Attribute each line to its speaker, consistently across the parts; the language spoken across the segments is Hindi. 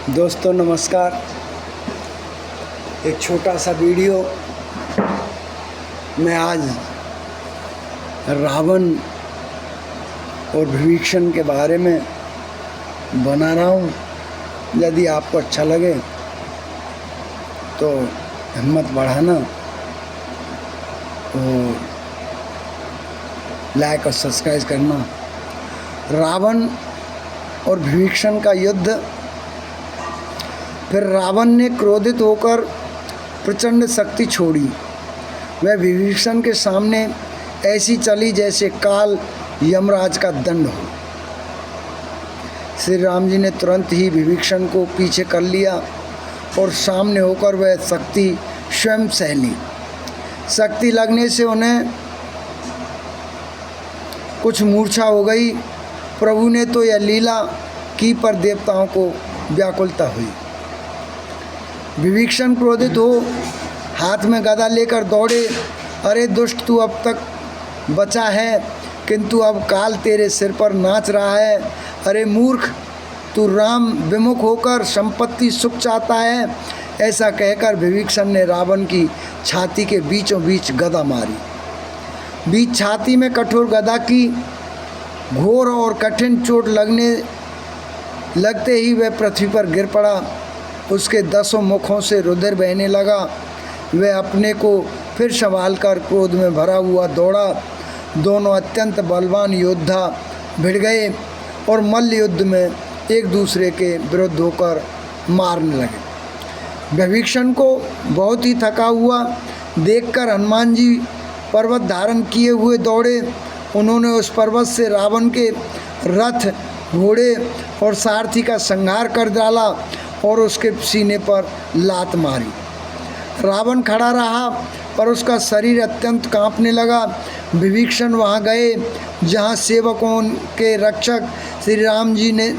Speaker 1: दोस्तों नमस्कार। एक छोटा सा वीडियो मैं आज रावण और विभीषण के बारे में बना रहा हूँ। यदि आपको अच्छा लगे तो हिम्मत बढ़ाना और लाइक और सब्सक्राइब करना। रावण और विभीषण का युद्ध। फिर रावण ने क्रोधित होकर प्रचंड शक्ति छोड़ी। वह विभीषण के सामने ऐसी चली जैसे काल यमराज का दंड हो। श्री राम जी ने तुरंत ही विभीषण को पीछे कर लिया और सामने होकर वह शक्ति स्वयं सह ली। शक्ति लगने से उन्हें कुछ मूर्छा हो गई। प्रभु ने तो यह लीला की पर देवताओं को व्याकुलता हुई। विभीषण क्रोधित हो हाथ में गदा लेकर दौड़े। अरे दुष्ट, तू अब तक बचा है किंतु अब काल तेरे सिर पर नाच रहा है। अरे मूर्ख, तू राम विमुख होकर संपत्ति सुख चाहता है। ऐसा कहकर विभीषण ने रावण की छाती के बीचों बीच गदा मारी। बीच छाती में कठोर गदा की घोर और कठिन चोट लगते ही वह पृथ्वी पर गिर पड़ा। उसके 10 मुखों से रुधिर बहने लगा। वह अपने को फिर संभाल कर क्रोध में भरा हुआ दौड़ा। दोनों अत्यंत बलवान योद्धा भिड़ गए और मल्ल युद्ध में एक दूसरे के विरुद्ध होकर मारने लगे। विभीषण को बहुत ही थका हुआ देखकर हनुमान जी पर्वत धारण किए हुए दौड़े। उन्होंने उस पर्वत से रावण के रथ, घोड़े और सारथी का संहार कर डाला और उसके सीने पर लात मारी। रावण खड़ा रहा पर उसका शरीर अत्यंत कांपने लगा। विभीषण वहां गए जहां सेवकों के रक्षक श्री राम जी ने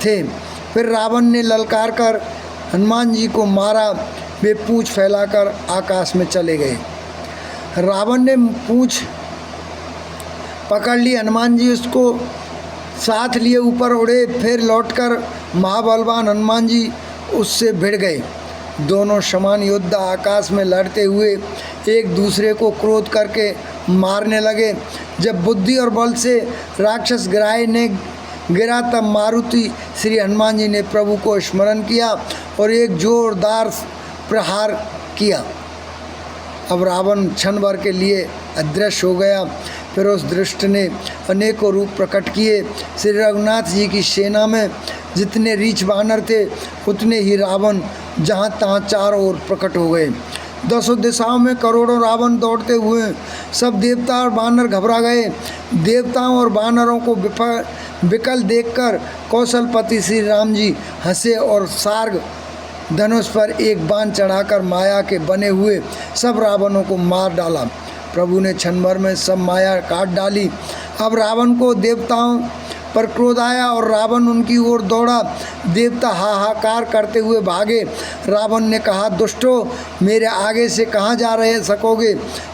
Speaker 1: थे। फिर रावण ने ललकार कर हनुमान जी को मारा। वे पूंछ फैलाकर आकाश में चले गए। रावण ने पूंछ पकड़ ली। हनुमान जी उसको साथ लिए ऊपर उड़े। फिर लौटकर महाबलवान हनुमान जी उससे भिड़ गए। दोनों समान योद्धा आकाश में लड़ते हुए एक दूसरे को क्रोध करके मारने लगे। जब बुद्धि और बल से राक्षस गिरा तब मारुति श्री हनुमान जी ने प्रभु को स्मरण किया और एक जोरदार प्रहार किया। अब रावण क्षण भर के लिए अदृश्य हो गया। फिर उस दृष्ट ने अनेकों रूप प्रकट किए। श्री रघुनाथ जी की सेना में जितने रीछ बानर थे उतने ही रावण जहाँ तहाँ चारों ओर प्रकट हो गए। 10 दिशाओं में करोड़ों रावण दौड़ते हुए सब देवता और बानर घबरा गए। देवताओं और बानरों को विकल देखकर कौशलपति श्री राम जी हंसे और सार्ग धनुष पर एक बाण चढ़ाकर माया के बने हुए सब रावणों को मार डाला। प्रभु ने क्षण भर में सब माया काट डाली। अब रावण को देवताओं पर क्रोध आया और रावण उनकी ओर दौड़ा। देवता हाहाकार करते हुए भागे। रावण ने कहा, दुष्टों, मेरे आगे से कहाँ जा रहे सकोगे।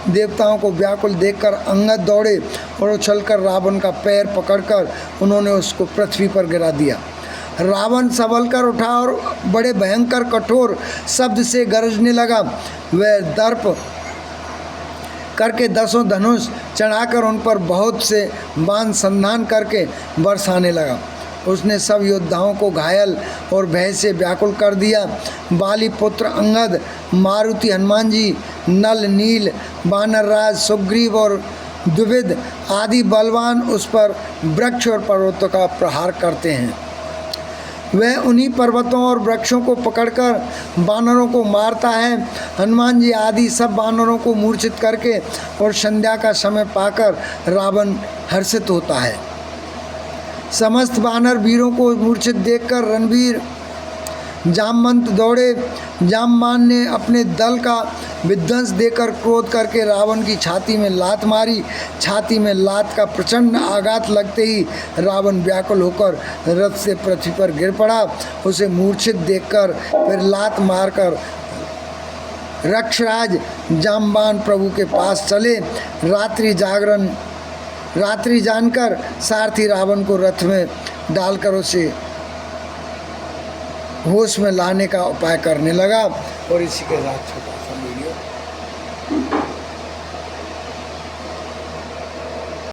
Speaker 1: देवताओं को व्याकुल देखकर अंगद दौड़े और उछलकर रावण का पैर पकड़कर उन्होंने उसको पृथ्वी पर गिरा दिया। रावण संभल कर उठा और बड़े भयंकर कठोर शब्द से गरजने लगा। वह दर्प करके 10 धनुष चढ़ाकर उन पर बहुत से बाण संधान करके बरसाने लगा। उसने सब योद्धाओं को घायल और भय से व्याकुल कर दिया। बाली पुत्र अंगद, मारुति हनुमान जी, नल, नील, वानरराज, सुग्रीव और द्विविद आदि बलवान उस पर वृक्ष और पर्वतों का प्रहार करते हैं। वह उन्हीं पर्वतों और वृक्षों को पकड़कर बानरों को मारता है। हनुमान जी आदि सब बानरों को मूर्छित करके और संध्या का समय पाकर रावण हर्षित होता है। समस्त बानर वीरों को मूर्छित देखकर रणवीर जामवंत दौड़े। जामवान ने अपने दल का विध्वंस देकर क्रोध करके रावण की छाती में लात मारी। छाती में लात का प्रचंड आघात लगते ही रावण व्याकुल होकर रथ से पृथ्वी पर गिर पड़ा। उसे मूर्छित देखकर फिर लात मारकर रक्षराज जामवान प्रभु के पास चले। रात्रि जानकर सारथी रावण को रथ में डालकर उसे होश में लाने का उपाय करने लगा। और इसी के साथ छोटा सा वीडियो